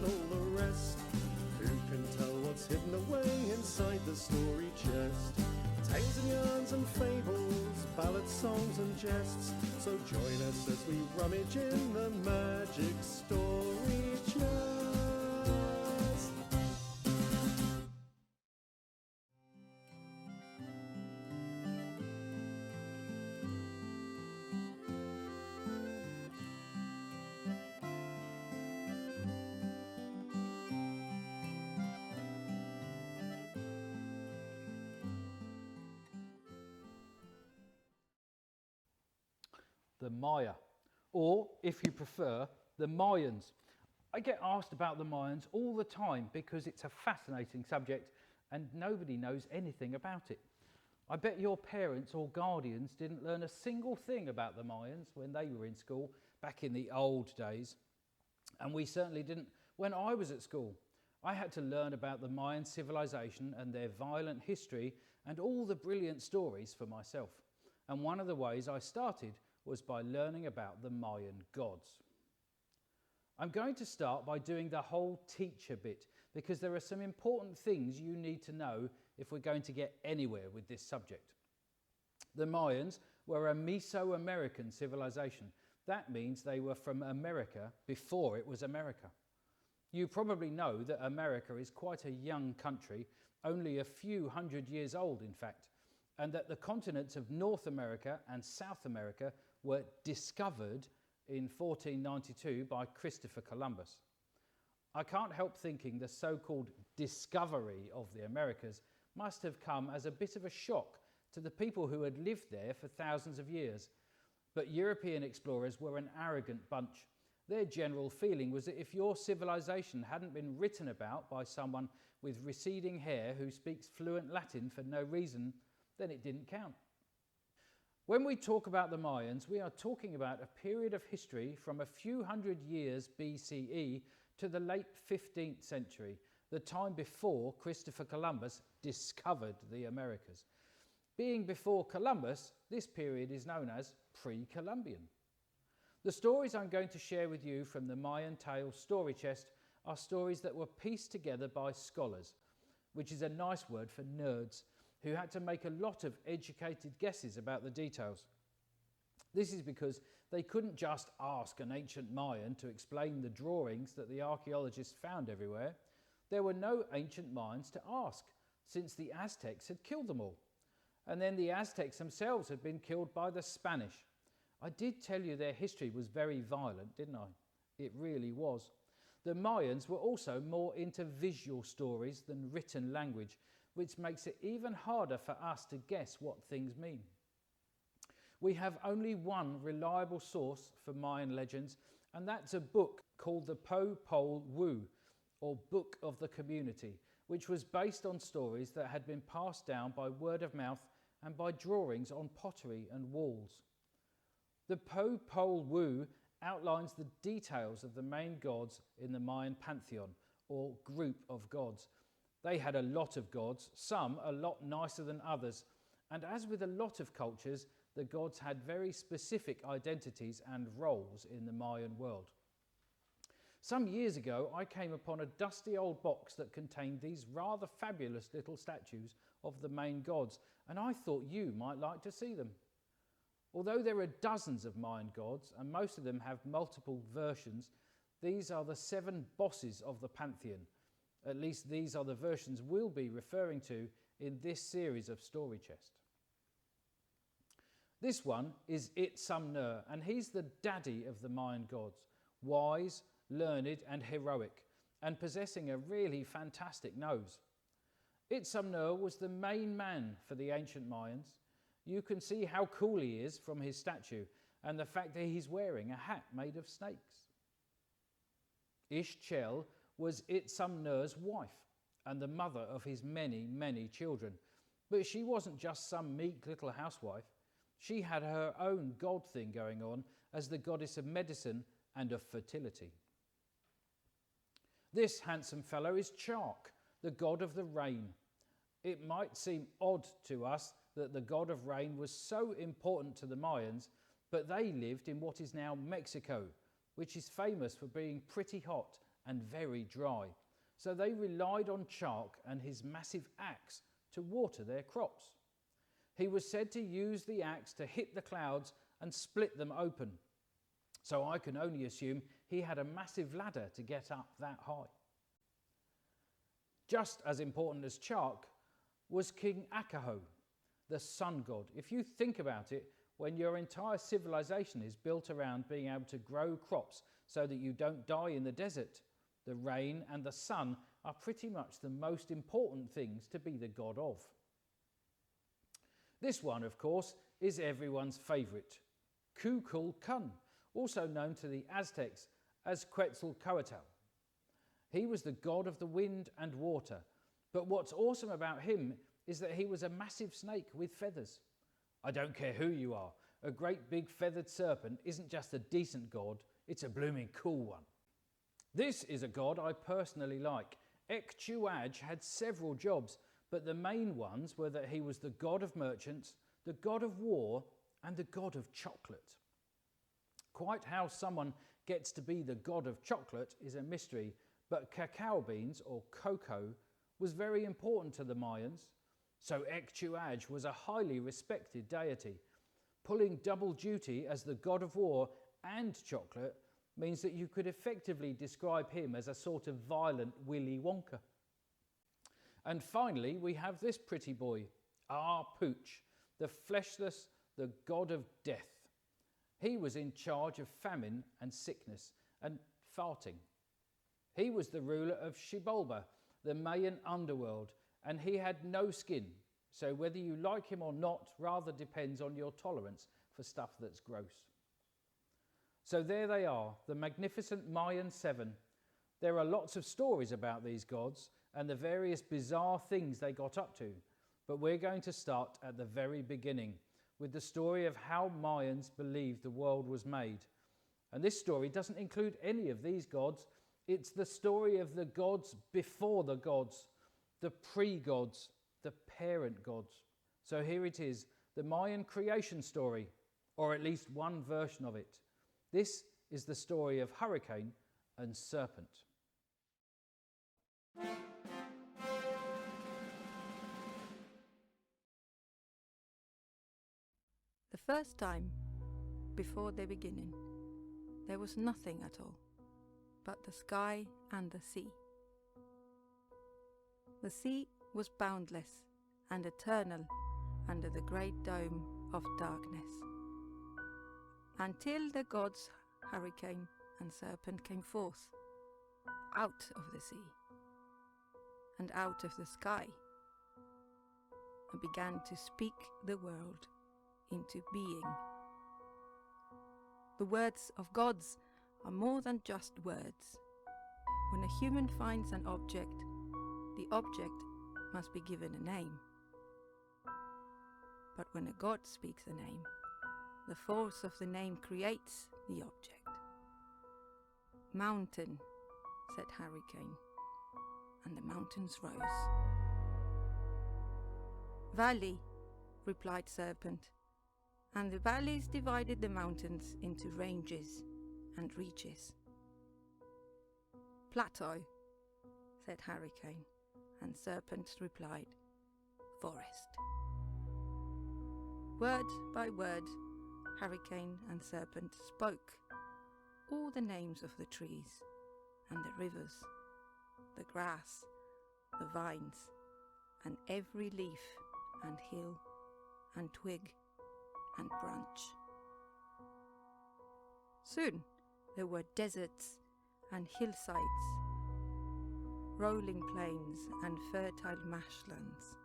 and all the rest. Who can tell what's hidden away inside the story chest? Tales and yarns and fables, ballads, songs and jests. So join us as we rummage in the magic story chest. The Maya, or if you prefer, the Mayans. I get asked about the Mayans all the time because it's a fascinating subject and nobody knows anything about it. I bet your parents or guardians didn't learn a single thing about the Mayans when they were in school back in the old days, and we certainly didn't when I was at school. I had to learn about the Mayan civilization and their violent history and all the brilliant stories for myself. And one of the ways I started was by learning about the Mayan gods. I'm going to start by doing the whole teacher bit because there are some important things you need to know if we're going to get anywhere with this subject. The Mayans were a Mesoamerican civilization. That means they were from America before it was America. You probably know that America is quite a young country, only a few hundred years old in fact, and that the continents of North America and South America were discovered in 1492 by Christopher Columbus. I can't help thinking the so-called discovery of the Americas must have come as a bit of a shock to the people who had lived there for thousands of years. But European explorers were an arrogant bunch. Their general feeling was that if your civilization hadn't been written about by someone with receding hair who speaks fluent Latin for no reason, then it didn't count. When we talk about the Mayans, we are talking about a period of history from a few hundred years BCE to the late 15th century, the time before Christopher Columbus discovered the Americas. Being before Columbus, this period is known as pre-Columbian. The stories I'm going to share with you from the Mayan Tales story chest are stories that were pieced together by scholars, which is a nice word for nerds, who had to make a lot of educated guesses about the details. This is because they couldn't just ask an ancient Mayan to explain the drawings that the archaeologists found everywhere. There were no ancient Mayans to ask, since the Aztecs had killed them all. And then the Aztecs themselves had been killed by the Spanish. I did tell you their history was very violent, didn't I? It really was. The Mayans were also more into visual stories than written language, which makes it even harder for us to guess what things mean. We have only one reliable source for Mayan legends, and that's a book called the Popol Vuh, or Book of the Community, which was based on stories that had been passed down by word of mouth and by drawings on pottery and walls. The Popol Vuh outlines the details of the main gods in the Mayan Pantheon, or group of gods. They had a lot of gods, some a lot nicer than others, and as with a lot of cultures, the gods had very specific identities and roles in the Mayan world. Some years ago, I came upon a dusty old box that contained these rather fabulous little statues of the main gods, and I thought you might like to see them. Although there are dozens of Mayan gods, and most of them have multiple versions, these are the 7 bosses of the pantheon. At least these are the versions we'll be referring to in this series of Story Chest. This one is Itzamner, and he's the daddy of the Mayan gods, wise, learned and heroic, and possessing a really fantastic nose. Itzamner was the main man for the ancient Mayans. You can see how cool he is from his statue and the fact that he's wearing a hat made of snakes. Ishchel was Itzamner's wife and the mother of his many, many children. But she wasn't just some meek little housewife. She had her own god thing going on as the goddess of medicine and of fertility. This handsome fellow is Chark, the god of the rain. It might seem odd to us that the god of rain was so important to the Mayans, but they lived in what is now Mexico, which is famous for being pretty hot and very dry, so they relied on Chark and his massive axe to water their crops. He was said to use the axe to hit the clouds and split them open, so I can only assume he had a massive ladder to get up that high. Just as important as Chark was King Akaho, the sun god. If you think about it, when your entire civilization is built around being able to grow crops so that you don't die in the desert, the rain and the sun are pretty much the most important things to be the god of. This one, of course, is everyone's favourite, Kukulkan, also known to the Aztecs as Quetzalcoatl. He was the god of the wind and water, but what's awesome about him is that he was a massive snake with feathers. I don't care who you are, a great big feathered serpent isn't just a decent god, it's a blooming cool one. This is a god I personally like. Ekchuaj had several jobs, but the main ones were that he was the god of merchants, the god of war, and the god of chocolate. Quite how someone gets to be the god of chocolate is a mystery, but cacao beans, or cocoa, was very important to the Mayans, so Ekchuaj was a highly respected deity. Pulling double duty as the god of war and chocolate means that you could effectively describe him as a sort of violent Willy Wonka. And finally, we have this pretty boy, Pooch, the fleshless, the god of death. He was in charge of famine and sickness and farting. He was the ruler of Xibalba, the Mayan underworld, and he had no skin, so whether you like him or not rather depends on your tolerance for stuff that's gross. So there they are, the magnificent Mayan 7. There are lots of stories about these gods and the various bizarre things they got up to, but we're going to start at the very beginning with the story of how Mayans believed the world was made. And this story doesn't include any of these gods. It's the story of the gods before the gods, the pre-gods, the parent gods. So here it is, the Mayan creation story, or at least one version of it. This is the story of Hurricane and Serpent. The first time, before the beginning, there was nothing at all, but the sky and the sea. The sea was boundless and eternal under the great dome of darkness, until the gods Hurricane and Serpent came forth, out of the sea and out of the sky, and began to speak the world into being. The words of gods are more than just words. When a human finds an object, the object must be given a name. But when a god speaks a name, the force of the name creates the object. Mountain, said Hurricane, and the mountains rose. Valley, replied Serpent, and the valleys divided the mountains into ranges and reaches. Plateau, said Hurricane, and Serpent replied, forest. Word by word, Hurricane and Serpent spoke all the names of the trees and the rivers, the grass, the vines, and every leaf and hill and twig and branch. Soon there were deserts and hillsides, rolling plains and fertile marshlands.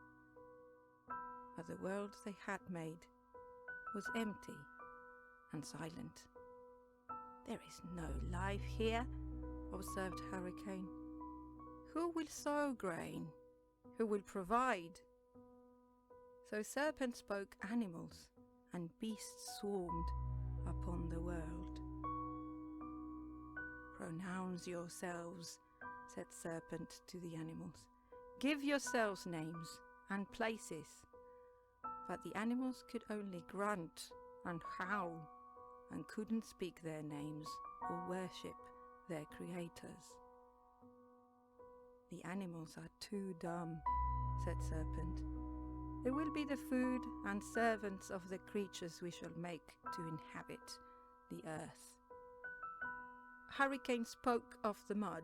But the world they had made was empty and silent. There is no life here, observed Hurricane. Who will sow grain? Who will provide? So Serpent spoke animals, and beasts swarmed upon the world. Pronounce yourselves, said Serpent to the animals. Give yourselves names and places. But the animals could only grunt and howl, and couldn't speak their names or worship their creators. The animals are too dumb, said Serpent. They will be the food and servants of the creatures we shall make to inhabit the earth. Hurricane spoke of the mud,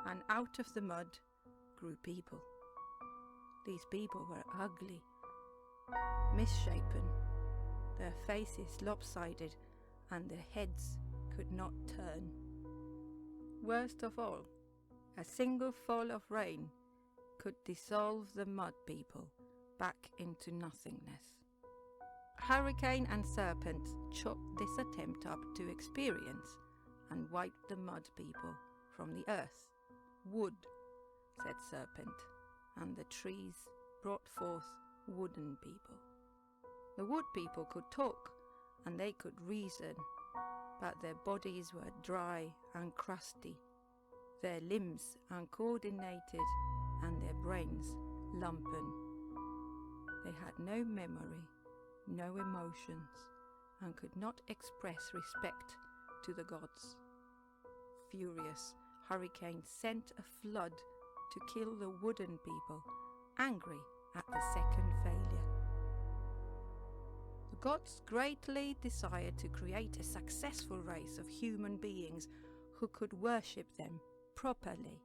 and out of the mud grew people. These people were ugly, misshapen, their faces lopsided, and their heads could not turn. Worst of all, a single fall of rain could dissolve the mud people back into nothingness. Hurricane and Serpent chalked this attempt up to experience and wiped the mud people from the earth. Wood, said Serpent, and the trees brought forth wooden people. The wood people could talk and they could reason, but their bodies were dry and crusty, their limbs uncoordinated, and their brains lumpen. They had no memory, no emotions, and could not express respect to the gods. Furious, Hurricane sent a flood to kill the wooden people, angry at the second failure. The gods greatly desired to create a successful race of human beings who could worship them properly.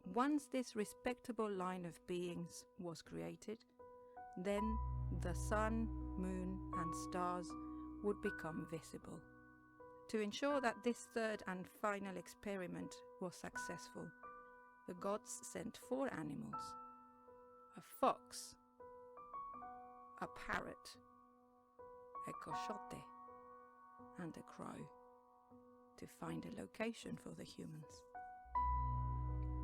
Once this respectable line of beings was created, then the sun, moon, and stars would become visible. To ensure that this third and final experiment was successful, the gods sent 4 animals: a fox, a parrot, a coyote, and a crow, to find a location for the humans.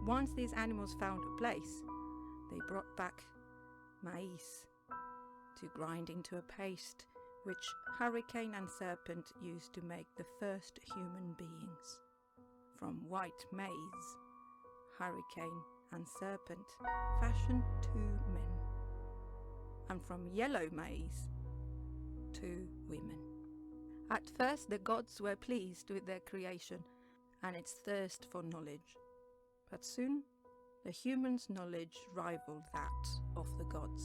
Once these animals found a place, they brought back maize to grind into a paste which Hurricane and Serpent used to make the first human beings. From white maize, Hurricane and Serpent fashioned 2 men, and from yellow maize, 2 women. At first the gods were pleased with their creation and its thirst for knowledge, but soon the humans' knowledge rivaled that of the gods.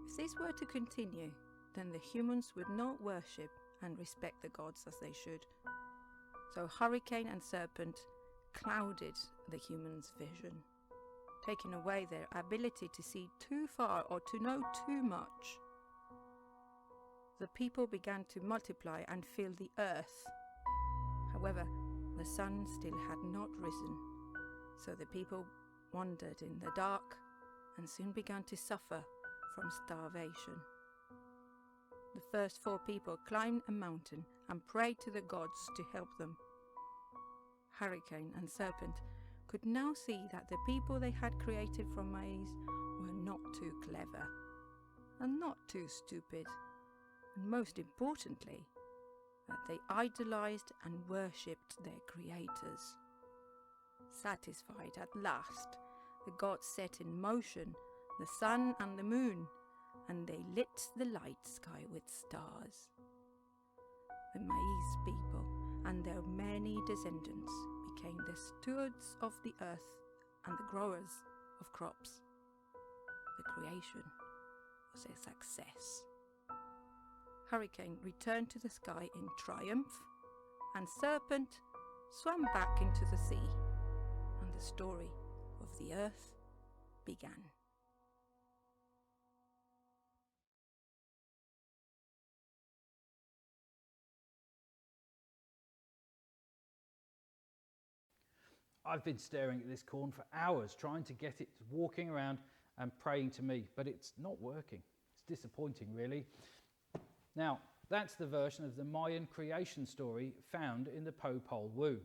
If this were to continue, then the humans would not worship and respect the gods as they should. So Hurricane and Serpent clouded the humans' vision, taking away their ability to see too far or to know too much. The people began to multiply and fill the earth. However, the sun still had not risen, so the people wandered in the dark and soon began to suffer from starvation. The first 4 people climbed a mountain and prayed to the gods to help them. Hurricane and Serpent could now see that the people they had created from maize were not too clever and not too stupid, and most importantly, that they idolized and worshipped their creators. Satisfied at last, the gods set in motion the sun and the moon, and they lit the light sky with stars. The maize people and their many descendants became the stewards of the earth and the growers of crops. The creation was a success. Hurricane returned to the sky in triumph, and Serpent swam back into the sea, and the story of the earth began. I've been staring at this corn for hours, trying to get it walking around and praying to me, but it's not working. It's disappointing, really. Now, that's the version of the Mayan creation story found in the Popol Vuh,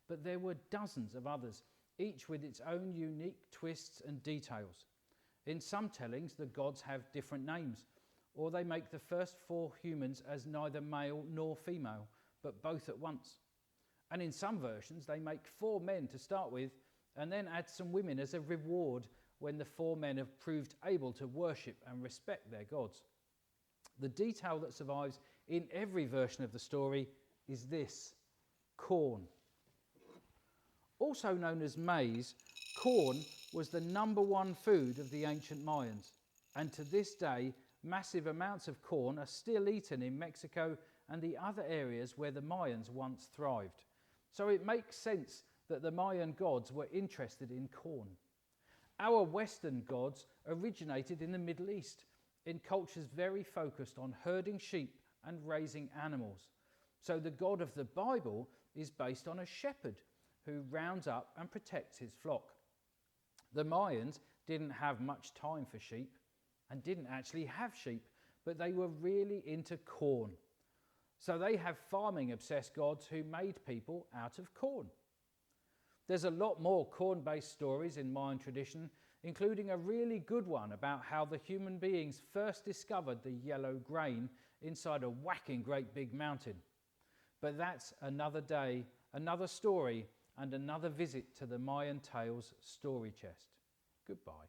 but there were dozens of others, each with its own unique twists and details. In some tellings, the gods have different names, or they make the first 4 humans as neither male nor female, but both at once. And in some versions, they make 4 men to start with, and then add some women as a reward when the 4 men have proved able to worship and respect their gods. The detail that survives in every version of the story is this: corn. Also known as maize, corn was the #1 food of the ancient Mayans, and to this day massive amounts of corn are still eaten in Mexico and the other areas where the Mayans once thrived. So it makes sense that the Mayan gods were interested in corn. Our Western gods originated in the Middle East, in cultures very focused on herding sheep and raising animals. So the God of the Bible is based on a shepherd who rounds up and protects his flock. The Mayans didn't have much time for sheep and didn't actually have sheep, but they were really into corn. So they have farming-obsessed gods who made people out of corn. There's a lot more corn-based stories in Mayan tradition, including a really good one about how the human beings first discovered the yellow grain inside a whacking great big mountain. But that's another day, another story, and another visit to the Mayan Tales story chest. Goodbye.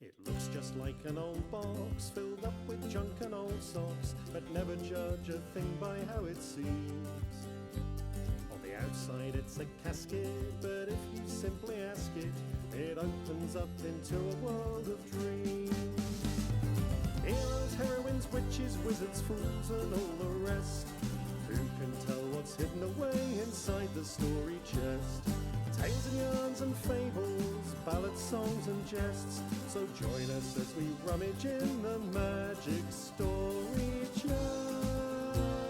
It looks just like an old box filled up with junk and old socks, but never judge a thing by how it seems. On the outside it's a casket, but if you simply ask it, it opens up into a world of dreams. Heroes, heroines, witches, wizards, fools and all the rest. Who can tell what's hidden away inside the story chest? Tales and yarns and fables, ballads, songs and jests. So join us as we rummage in the magic story chest.